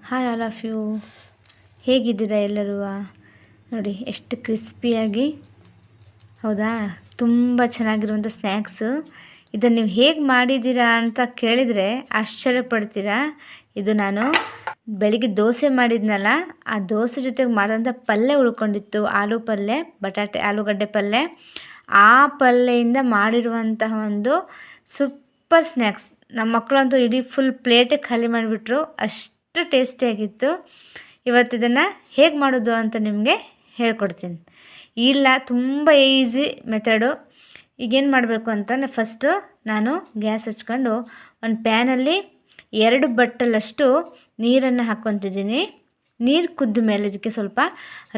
Hi all of you, ಹೇಗಿದ್ದೀರಾ ಎಲ್ಲರೂ? ನೋಡಿ ಎಷ್ಟು ಕ್ರಿಸ್ಪಿಯಾಗಿ, ಹೌದಾ, ತುಂಬ ಚೆನ್ನಾಗಿರುವಂಥ ಸ್ನ್ಯಾಕ್ಸು. ಇದನ್ನು ನೀವು ಹೇಗೆ ಮಾಡಿದ್ದೀರಾ ಅಂತ ಕೇಳಿದರೆ ಆಶ್ಚರ್ಯ ಪಡ್ತೀರಾ. ಇದು ನಾನು ಬೆಳಿಗ್ಗೆ ದೋಸೆ ಮಾಡಿದ್ನಲ್ಲ, ಆ ದೋಸೆ ಜೊತೆಗೆ ಮಾಡಿದಂಥ ಪಲ್ಯ ಉಳ್ಕೊಂಡಿತ್ತು, ಆಲೂ ಪಲ್ಯ, ಆಲೂಗಡ್ಡೆ ಪಲ್ಯ. ಆ ಪಲ್ಯದಿಂದ ಮಾಡಿರುವಂತಹ ಒಂದು ಸೂಪರ್ ಸ್ನ್ಯಾಕ್ಸ್. ನಮ್ಮ ಮಕ್ಕಳಂತೂ ಇಡೀ ಫುಲ್ ಪ್ಲೇಟೇ ಖಾಲಿ ಮಾಡಿಬಿಟ್ರು, ಅಷ್ಟು ಟೇಸ್ಟಿಯಾಗಿತ್ತು. ಇವತ್ತು ಇದನ್ನು ಹೇಗೆ ಮಾಡೋದು ಅಂತ ನಿಮಗೆ ಹೇಳ್ಕೊಡ್ತೀನಿ. ಇಲ್ಲ, ತುಂಬ ಈಸಿ ಮೆಥಡು. ಈಗೇನು ಮಾಡಬೇಕು ಅಂತಂದರೆ, ಫಸ್ಟು ನಾನು ಗ್ಯಾಸ್ ಹಚ್ಕೊಂಡು ಒಂದು ಪ್ಯಾನಲ್ಲಿ 2 ಬಟ್ಟಲಷ್ಟು ನೀರನ್ನು ಹಾಕ್ಕೊತಿದ್ದೀನಿ. ನೀರು ಕುದ್ದ ಮೇಲೆ ಇದಕ್ಕೆ ಸ್ವಲ್ಪ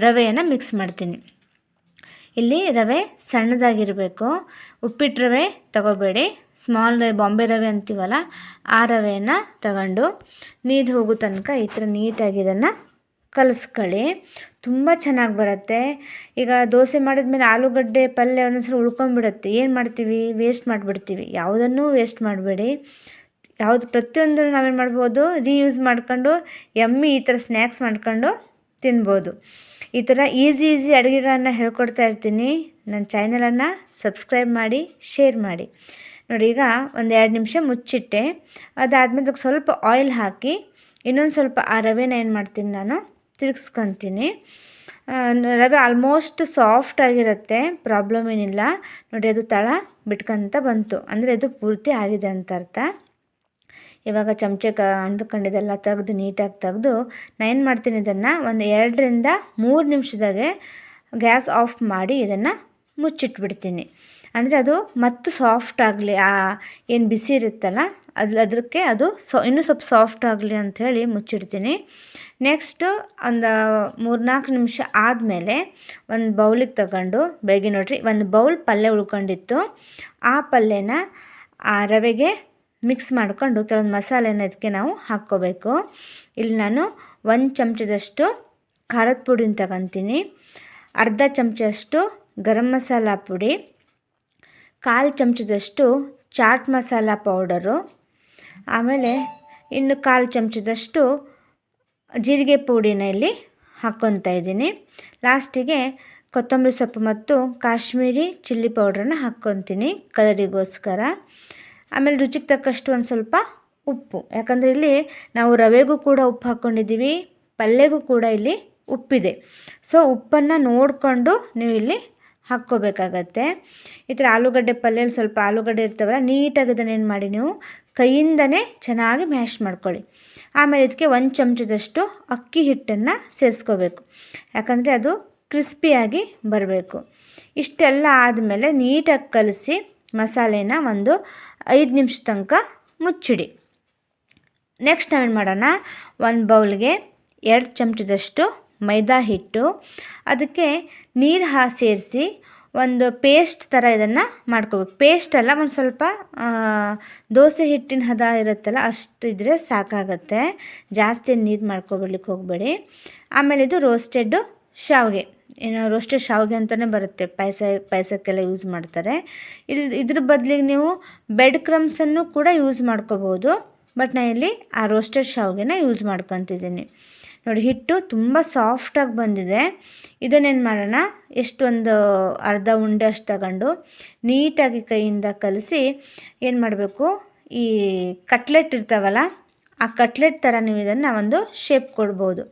ರವೆಯನ್ನು ಮಿಕ್ಸ್ ಮಾಡ್ತೀನಿ. ಇಲ್ಲಿ ರವೆ ಸಣ್ಣದಾಗಿರಬೇಕು, ಉಪ್ಪಿಟ್ಟು ರವೆ ತಗೋಬೇಡಿ, ಸ್ಮಾಲ್ ರವೆ, ಬಾಂಬೆ ರವೆ ಅಂತೀವಲ್ಲ ಆ ರವೆಯನ್ನು ತಗೊಂಡು ನೀರು ಹೋಗೋ ತನಕ ಈ ಥರ ನೀಟಾಗಿ ಇದನ್ನು ಕಲಿಸ್ಕೊಳ್ಳಿ. ತುಂಬ ಚೆನ್ನಾಗಿ ಬರುತ್ತೆ. ಈಗ ದೋಸೆ ಮಾಡಿದ್ಮೇಲೆ ಆಲೂಗಡ್ಡೆ ಪಲ್ಯ ಒಂದೊಂದ್ಸಲ ಉಳ್ಕೊಂಡ್ಬಿಡುತ್ತೆ, ಏನು ಮಾಡ್ತೀವಿ, ವೇಸ್ಟ್ ಮಾಡಿಬಿಡ್ತೀವಿ. ಯಾವುದನ್ನೂ ವೇಸ್ಟ್ ಮಾಡಬೇಡಿ. ಪ್ರತಿಯೊಂದನ್ನು ನಾವೇನು ಮಾಡ್ಬೋದು, ರೀಯೂಸ್ ಮಾಡ್ಕೊಂಡು ಈ ಥರ ಸ್ನ್ಯಾಕ್ಸ್ ಮಾಡ್ಕೊಂಡು ತಿನ್ಬೋದು. ಈ ಥರ ಈಸಿ ಅಡುಗೆಗಳನ್ನು ಹೇಳ್ಕೊಡ್ತಾ ಇರ್ತೀನಿ. ನನ್ನ ಚಾನಲನ್ನು ಸಬ್ಸ್ಕ್ರೈಬ್ ಮಾಡಿ, ಶೇರ್ ಮಾಡಿ. ನೋಡಿ, ಈಗ ಒಂದು 2 ನಿಮಿಷ ಮುಚ್ಚಿಟ್ಟೆ. ಅದಾದಮೇಲೆ ಅದಕ್ಕೆ ಸ್ವಲ್ಪ ಆಯಿಲ್ ಹಾಕಿ ಇನ್ನೊಂದು ಸ್ವಲ್ಪ ಆ ರವೆನ ಏನು ಮಾಡ್ತೀನಿ, ನಾನು ತಿರುಗಿಸ್ಕೊತೀನಿ. ರವೆ ಆಲ್ಮೋಸ್ಟ್ ಸಾಫ್ಟ್ ಆಗಿರುತ್ತೆ, ಪ್ರಾಬ್ಲಮ್ ಏನಿಲ್ಲ. ನೋಡಿ, ಅದು ತಳ ಬಿಟ್ಕೊಂತ ಬಂತು ಅಂದರೆ ಅದು ಪೂರ್ತಿ ಆಗಿದೆ ಅಂತ ಅರ್ಥ. ಇವಾಗ ಚಮಚೆ ಅಂದ್ಕೊಂಡಿದ್ದೆಲ್ಲ ತೆಗೆದು ನೀಟಾಗಿ ತೆಗೆದು ನಾನು ಏನು ಮಾಡ್ತೀನಿ, ಇದನ್ನು ಒಂದು 2 ರಿಂದ 3 ನಿಮಿಷದಾಗೆ ಗ್ಯಾಸ್ ಆಫ್ ಮಾಡಿ ಇದನ್ನು ಮುಚ್ಚಿಟ್ಬಿಡ್ತೀನಿ. ಅಂದರೆ ಅದು ಮತ್ತು ಸಾಫ್ಟ್ ಆಗಲಿ, ಏನು ಬಿಸಿ ಇರುತ್ತಲ್ಲ ಅದಕ್ಕೆ ಅದು ಇನ್ನೂ ಸ್ವಲ್ಪ ಸಾಫ್ಟ್ ಆಗಲಿ ಅಂಥೇಳಿ ಮುಚ್ಚಿಡ್ತೀನಿ. ನೆಕ್ಸ್ಟು ಒಂದು 3-4 ನಿಮಿಷ ಆದಮೇಲೆ ಒಂದು ಬೌಲಿಗೆ ತಗೊಂಡು, ಬೆಳಗ್ಗೆ ನೋಡಿರಿ ಒಂದು ಬೌಲ್ ಪಲ್ಯ ಉಳ್ಕೊಂಡಿತ್ತು, ಆ ಪಲ್ಯನ ಆ ರವೆಗೆ ಮಿಕ್ಸ್ ಮಾಡಿಕೊಂಡು ಕೆಲವೊಂದು ಮಸಾಲೆನ ಇದಕ್ಕೆ ನಾವು ಹಾಕ್ಕೋಬೇಕು. ಇಲ್ಲಿ ನಾನು 1 ಚಮಚದಷ್ಟು ಖಾರದ ಪುಡಿನ ತಗೊತೀನಿ, ಅರ್ಧ ಚಮಚದಷ್ಟು ಗರಂ ಮಸಾಲ ಪುಡಿ, 1/4 ಚಮಚದಷ್ಟು ಚಾಟ್ ಮಸಾಲ ಪೌಡರು, ಆಮೇಲೆ ಇನ್ನು 1/4 ಚಮಚದಷ್ಟು ಜೀರಿಗೆ ಪುಡಿನ ಇಲ್ಲಿ ಹಾಕ್ಕೊತಾ ಇದ್ದೀನಿ. ಲಾಸ್ಟಿಗೆ ಕೊತ್ತಂಬರಿ ಸೊಪ್ಪು ಮತ್ತು ಕಾಶ್ಮೀರಿ ಚಿಲ್ಲಿ ಪೌಡ್ರನ್ನ ಹಾಕ್ಕೊತೀನಿ ಕಲರಿಗೋಸ್ಕರ. ಆಮೇಲೆ ರುಚಿಗೆ ತಕ್ಕಷ್ಟು ಒಂದು ಸ್ವಲ್ಪ ಉಪ್ಪು, ಯಾಕಂದರೆ ಇಲ್ಲಿ ನಾವು ರವೆಗೂ ಕೂಡ ಉಪ್ಪು ಹಾಕ್ಕೊಂಡಿದ್ದೀವಿ, ಪಲ್ಯಗೂ ಕೂಡ ಇಲ್ಲಿ ಉಪ್ಪಿದೆ. ಸೊ ಉಪ್ಪನ್ನು ನೋಡಿಕೊಂಡು ನೀವು ಇಲ್ಲಿ ಹಾಕ್ಕೋಬೇಕಾಗತ್ತೆ. ಈ ಥರ ಆಲೂಗಡ್ಡೆ ಪಲ್ಯಲ್ಲಿ ಸ್ವಲ್ಪ ಆಲೂಗಡ್ಡೆ ಇರ್ತಾವಲ್ಲ, ನೀಟಾಗಿ ಅದನ್ನು ಏನು ಮಾಡಿ ನೀವು ಕೈಯಿಂದನೇ ಚೆನ್ನಾಗಿ ಮ್ಯಾಶ್ ಮಾಡ್ಕೊಳ್ಳಿ. ಆಮೇಲೆ ಇದಕ್ಕೆ 1 ಚಮಚದಷ್ಟು ಅಕ್ಕಿ ಹಿಟ್ಟನ್ನು ಸೇರಿಸ್ಕೋಬೇಕು, ಯಾಕಂದರೆ ಅದು ಕ್ರಿಸ್ಪಿಯಾಗಿ ಬರಬೇಕು. ಇಷ್ಟೆಲ್ಲ ಆದಮೇಲೆ ನೀಟಾಗಿ ಕಲಸಿ ಮಸಾಲೆನ ಒಂದು 5 ನಿಮಿಷ ತನಕ ಮುಚ್ಚಿಡಿ. ನೆಕ್ಸ್ಟ್ ನಾವೇನು ಮಾಡೋಣ, ಒಂದು ಬೌಲ್ಗೆ 2 ಚಮಚದಷ್ಟು ಮೈದಾ ಹಿಟ್ಟು, ಅದಕ್ಕೆ ನೀರು ಸೇರಿಸಿ ಒಂದು ಪೇಸ್ಟ್ ಥರ ಇದನ್ನು ಮಾಡ್ಕೋಬೇಕು. ಪೇಸ್ಟ್ ಅಲ್ಲ, ಒಂದು ಸ್ವಲ್ಪ ದೋಸೆ ಹಿಟ್ಟಿನ ಹದ ಇರುತ್ತಲ್ಲ ಅಷ್ಟು ಇದ್ದರೆ ಸಾಕಾಗತ್ತೆ, ಜಾಸ್ತಿ ನೀರು ಮಾಡ್ಕೊಬಿಡ್ಲಿಕ್ಕೆ ಹೋಗಬೇಡಿ. ಆಮೇಲೆ ಇದು ರೋಸ್ಟೆಡ್ಡು ಶಾವಿಗೆ, ರೋಸ್ಟೆಡ್ ಶಾವಿಗೆ ಅಂತಲೇ ಬರುತ್ತೆ, ಪಾಯಸಕ್ಕೆಲ್ಲ ಯೂಸ್ ಮಾಡ್ತಾರೆ. ಇದ್ರ ಬದಲಿಗೆ ನೀವು ಬ್ರೆಡ್ ಕ್ರಮ್ಸನ್ನು ಕೂಡ ಯೂಸ್ ಮಾಡ್ಕೋಬೋದು, ಬಟ್ ನಾನು ಇಲ್ಲಿ ಆ ರೋಸ್ಟೆಡ್ ಶಾವಿಗೆನ ಯೂಸ್ ಮಾಡ್ಕೊತಿದ್ದೀನಿ. ನೋಡಿ, ಹಿಟ್ಟು ತುಂಬ ಸಾಫ್ಟಾಗಿ ಬಂದಿದೆ. ಇದನ್ನೇನು ಮಾಡೋಣ, ಎಷ್ಟೊಂದು ಅರ್ಧ ಉಂಡೆ ಅಷ್ಟು ತಗೊಂಡು ನೀಟಾಗಿ ಕೈಯಿಂದ ಕಲಸಿ ಏನು ಮಾಡಬೇಕು, ಈ ಕಟ್ಲೆಟ್ ಇರ್ತಾವಲ್ಲ ಆ ಕಟ್ಲೆಟ್ ಥರ ನೀವು ಇದನ್ನು ಒಂದು ಶೇಪ್ ಕೊಡ್ಬೋದು.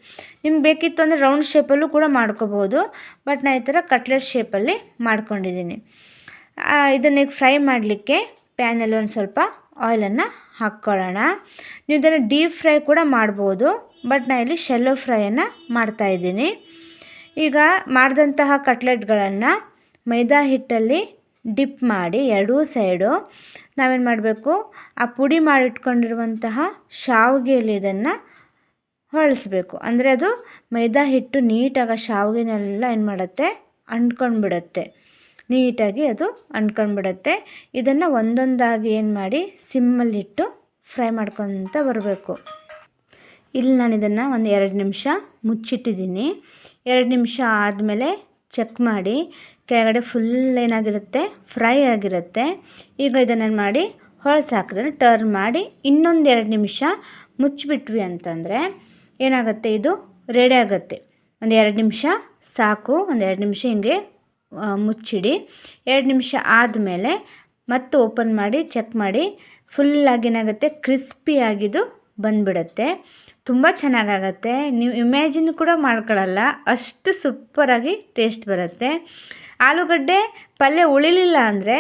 ನಿಮ್ಗೆ ಬೇಕಿತ್ತು ಅಂದರೆ ರೌಂಡ್ ಶೇಪಲ್ಲೂ ಕೂಡ ಮಾಡ್ಕೋಬೋದು, ಬಟ್ ನಾನು ಈ ಥರ ಕಟ್ಲೆಟ್ ಶೇಪಲ್ಲಿ ಮಾಡ್ಕೊಂಡಿದ್ದೀನಿ. ಇದನ್ನು ಫ್ರೈ ಮಾಡಲಿಕ್ಕೆ ಪ್ಯಾನಲ್ಲಿ ಒಂದು ಸ್ವಲ್ಪ ಆಯಿಲನ್ನು ಹಾಕ್ಕೊಳ್ಳೋಣ. ನೀವು ಇದನ್ನು ಡೀಪ್ ಫ್ರೈ ಕೂಡ ಮಾಡ್ಬೋದು, ಬಟ್ ನಾನು ಇಲ್ಲಿ ಶೆಲ್ಲೋ ಫ್ರೈಯನ್ನು ಮಾಡ್ತಾಯಿದ್ದೀನಿ. ಈಗ ಮಾಡಿದಂತಹ ಕಟ್ಲೆಟ್ಗಳನ್ನು ಮೈದಾ ಹಿಟ್ಟಲ್ಲಿ ಡಿಪ್ ಮಾಡಿ 2 ಸೈಡು ನಾವೇನು ಮಾಡಬೇಕು, ಆ ಪುಡಿ ಮಾಡಿಟ್ಕೊಂಡಿರುವಂತಹ ಶಾವಿಗೆಯಲ್ಲಿ ಇದನ್ನು ಹೊಳಿಸ್ಬೇಕು. ಅಂದರೆ ಅದು ಮೈದಾ ಹಿಟ್ಟು ನೀಟಾಗಿ ಶಾವಿಗೆನೆಲ್ಲ ಏನು ಮಾಡುತ್ತೆ, ಅಂಟ್ಕೊಂಡ್ಬಿಡುತ್ತೆ, ನೀಟಾಗಿ ಅದು ಅಂಟ್ಕೊಂಡ್ಬಿಡುತ್ತೆ. ಇದನ್ನು ಒಂದೊಂದಾಗಿ ಏನು ಮಾಡಿ ಸಿಮ್ಮಲ್ಲಿಟ್ಟು ಫ್ರೈ ಮಾಡ್ಕೊತ ಬರಬೇಕು. ಇಲ್ಲಿ ನಾನು ಇದನ್ನು ಒಂದು 2 ನಿಮಿಷ ಮುಚ್ಚಿಟ್ಟಿದ್ದೀನಿ. 2 ನಿಮಿಷ ಆದಮೇಲೆ ಚೆಕ್ ಮಾಡಿ, ಕೆಳಗಡೆ ಫುಲ್ ಏನಾಗಿರುತ್ತೆ, ಫ್ರೈ ಆಗಿರುತ್ತೆ. ಈಗ ಇದನ್ನು ಮಾಡಿ ಹೊಳಸಾಕಿದ್ರೆ ಟರ್ನ್ ಮಾಡಿ ಇನ್ನೊಂದು 2 ನಿಮಿಷ ಮುಚ್ಚಿಬಿಟ್ವಿ ಅಂತಂದರೆ ಏನಾಗುತ್ತೆ, ಇದು ರೆಡಿ ಆಗುತ್ತೆ. ಒಂದು 2 ನಿಮಿಷ ಸಾಕು. ಒಂದು 2 ನಿಮಿಷ ಹಿಂಗೆ ಮುಚ್ಚಿಡಿ. 2 ನಿಮಿಷ ಆದಮೇಲೆ ಮತ್ತೆ ಓಪನ್ ಮಾಡಿ ಚೆಕ್ ಮಾಡಿ. ಫುಲ್ಲಾಗಿ ಏನಾಗುತ್ತೆ, ಕ್ರಿಸ್ಪಿಯಾಗಿದ್ದು ಬಂದುಬಿಡುತ್ತೆ. ತುಂಬ ಚೆನ್ನಾಗಾಗತ್ತೆ. ನೀವು ಇಮ್ಯಾಜಿನ್ ಕೂಡ ಮಾಡ್ಕೊಳ್ಳಲ್ಲ, ಅಷ್ಟು ಸೂಪರಾಗಿ ಟೇಸ್ಟ್ ಬರುತ್ತೆ. ಆಲೂಗಡ್ಡೆ ಪಲ್ಯ ಉಳಿಲಿಲ್ಲ ಅಂದರೆ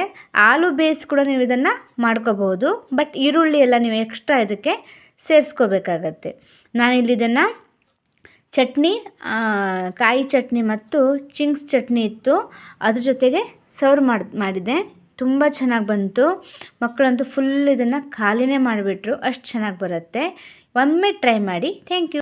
ಆಲೂ ಬೇಯಿಸಿ ಕೂಡ ನೀವು ಇದನ್ನು ಮಾಡ್ಕೋಬೋದು. ಬಟ್ ಈರುಳ್ಳಿ ಎಲ್ಲ ನೀವು ಎಕ್ಸ್ಟ್ರಾ ಇದಕ್ಕೆ ಸೇರಿಸ್ಕೋಬೇಕಾಗತ್ತೆ. ನಾನಿಲ್ಲಿ ಇದನ್ನು ಚಟ್ನಿ, ಕಾಯಿ ಚಟ್ನಿ ಮತ್ತು ಚಿಂಗ್ಸ್ ಚಟ್ನಿ ಇತ್ತು, ಅದ್ರ ಜೊತೆಗೆ ಸರ್ವ್ ಮಾಡಿದೆ. ತುಂಬ ಚೆನ್ನಾಗಿ ಬಂತು. ಮಕ್ಕಳಂತೂ ಫುಲ್ ಇದನ್ನು ಖಾಲಿನೇ ಮಾಡಿಬಿಟ್ರು, ಅಷ್ಟು ಚೆನ್ನಾಗಿ ಬರುತ್ತೆ. ಒಮ್ಮೆ ಟ್ರೈ ಮಾಡಿ. Thank you.